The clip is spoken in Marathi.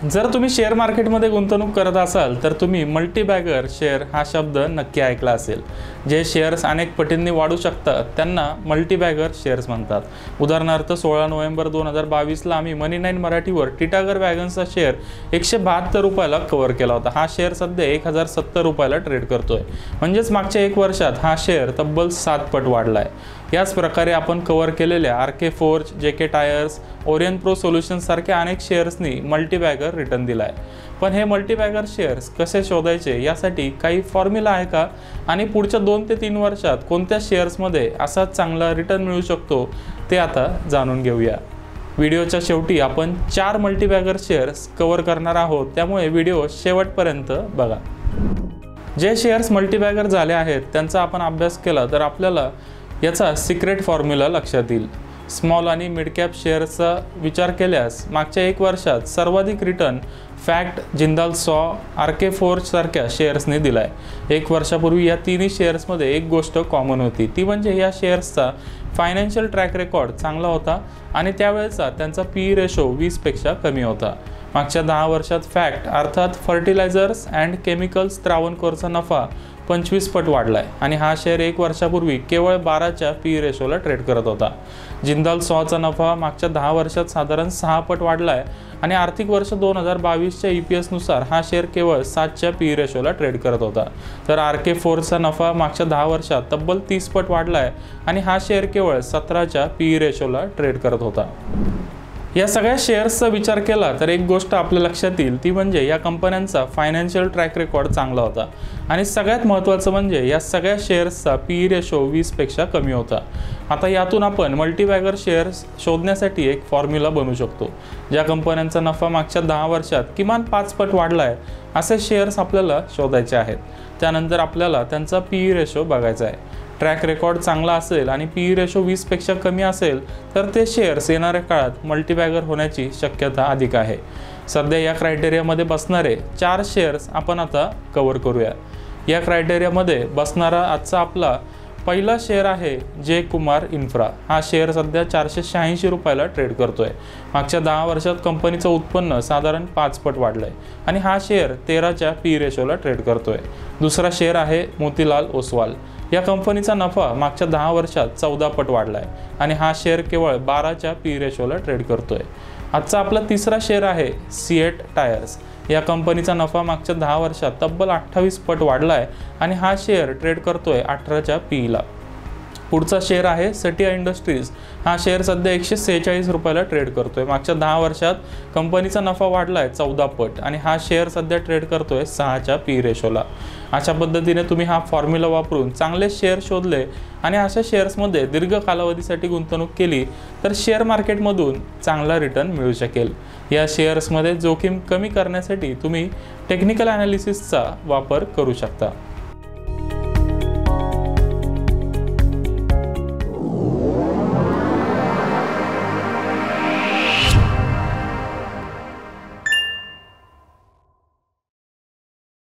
जर तुम्ही शेअर मार्केटमध्ये गुंतवणूक करत असाल तर तुम्ही मल्टीबॅगर शेअर हा शब्द नक्की ऐकला असेल। जे शेअर्स अनेक पटींनी वाढू शकतात त्यांना मल्टीबॅगर शेअर्स म्हणतात। उदाहरणार्थ 16 नोव्हेंबर 2022ला आम्ही मनी9 मराठीवर टिटागर वॅगन्सचा शेअर 172 रुपयाला कव्हर केला होता। हा शेअर सध्या 1070 रुपयाला ट्रेड करतोय, म्हणजेच मागच्या 1 वर्षात हा शेअर तब्बल 7 पट वाढलाय। याच प्रकारे आपण कव्हर केलेल्या आरके फोर्ज, जेके टायर्स, ओरियन प्रो सोल्युशन्स सारख्या अनेक शेअर्सनी मल्टीबॅगर रिटर्न दिलाय। पण हे मल्टीबॅगर शेअर्स कसे शोधायचे यासाठी काही फॉर्म्युला आहे का, आणि पुढच्या 2 ते 3 वर्षात कोणत्या शेअर्समध्ये असा चांगला रिटर्न मिळू शकतो ते आता जाणून घेऊया। व्हिडिओच्या शेवटी आपण 4 मल्टीबॅगर शेअर्स कव्हर करणार आहोत, त्यामुळे व्हिडिओ शेवटपर्यंत बघा। जे शेअर्स मल्टीबॅगर झाले आहेत त्यांचा आपण अभ्यास केला तर आपल्याला याचा सिक्रेट फॉर्म्युला लक्षात येईल। स्मॉल आणि मिड कॅप शेअर्सचा विचार केल्यास मागच्या 1 वर्षात सर्वाधिक रिटर्न फॅक्ट, जिंदाल सॉ, आरके फोर्ज सारख्या शेअर्सने दिलाय। 1 वर्षापूर्वी या तिन्ही शेअर्समध्ये एक गोष्ट कॉमन होती, ती म्हणजे या शेअर्सचा फायनान्शियल ट्रॅक रेकॉर्ड चांगला होता आणि त्यावेळेचा त्यांचा पी रेशो 20 पेक्षा कमी होता। मागच्या 10 वर्षात फॅक्ट अर्थात फर्टिलायझर्स अँड केमिकल्स त्रावणकोरचा नफा 25 पट वाढलाय आणि हा शेअर 1 वर्षापूर्वी केवळ 12च्या पी रेशोला ट्रेड करत होता। जिंदाल सॉचा नफा मागच्या 10 वर्षात साधारण 6 पट वाढलाय आणि आर्थिक वर्ष 2022च्या EPS नुसार हा शेअर केवळ 7च्या पी रेशोला ट्रेड करत होता। तर आरके फोर्जचा नफा मागच्या 10 वर्षात तब्बल 30 पट वाढलाय आणि हा शेअर केवळ 17च्या पी रेशोला ट्रेड करत होता। या सगळ्या शेअर्सचा विचार केला तर एक गोष्ट आपल्या लक्षात येईल, ती म्हणजे या कंपन्यांचा फायनान्शियल ट्रॅक रेकॉर्ड चांगला होता आणि सगळ्यात महत्त्वाचं म्हणजे या सगळ्या शेअर्सचा पी रेशो 20 पेक्षा कमी होता। आता यातून आपण मल्टीबॅगर शेअर्स शोधण्यासाठी एक फॉर्म्युला बनवू शकतो। ज्या कंपन्यांचा नफा मागच्या 10 वर्षात किमान 5 पट वाढलाय असे शेअर्स आपल्याला शोधायचे आहेत। त्यानंतर आपल्याला त्यांचा पी रेशो बघायचा आहे। ट्रॅक रेकॉर्ड चांगला असेल आणि पी रेशो 20 पेक्षा कमी असेल तर ते शेअर्स येणाऱ्या काळात मल्टीबॅगर होण्याची शक्यता अधिक आहे। सध्या या क्रायटेरियामध्ये बसणारे 4 शेअर्स आपण आता कव्हर करूया। या क्रायटेरियामध्ये बसणारा आजचा आपला पहिला शेअर आहे जे कुमार इन्फ्रा। हा शेअर सध्या 486 रुपयाला ट्रेड करतोय। मागच्या 10 वर्षात कंपनीचं उत्पन्न साधारण 5 पट वाढलंय आणि हा शेअर 13च्या पी रेशोला ट्रेड करतोय। दुसरा शेअर आहे मोतीलाल ओसवाल। या कंपनीचा नफा मागच्या 10 वर्षात 14 पट वाढलाय आणि हा शेअर केवळ 12च्या पी रेशोला ट्रेड करतोय। आजचा आपला तिसरा शेअर आहे सीएट टायर्स। या कंपनीचा नफा मागच्या 10 वर्षात तब्बल 28 पट वाढलाय आणि हा शेअर ट्रेड करतोय 18च्या पीला। पुढचा शेअर आहे सटिया इंडस्ट्रीज। हा शेअर सध्या 146 रुपयाला ट्रेड करतोय। मागच्या 10 वर्षात कंपनीचा नफा वाढलाय 14 पट आणि हा शेअर सध्या ट्रेड करतोय 6च्या पी रेशोला। अशा पद्धतीने तुम्ही हा फॉर्म्युला वापरून चांगले शेअर शोधले आणि अशा शेअर्समध्ये दीर्घ कालावधीसाठी गुंतवणूक केली तर शेअर मार्केटमधून चांगला रिटर्न मिळू शकेल। या शेअर्समध्ये जोखीम कमी करण्यासाठी तुम्ही टेक्निकल ॲनालिसिसचा वापर करू शकता।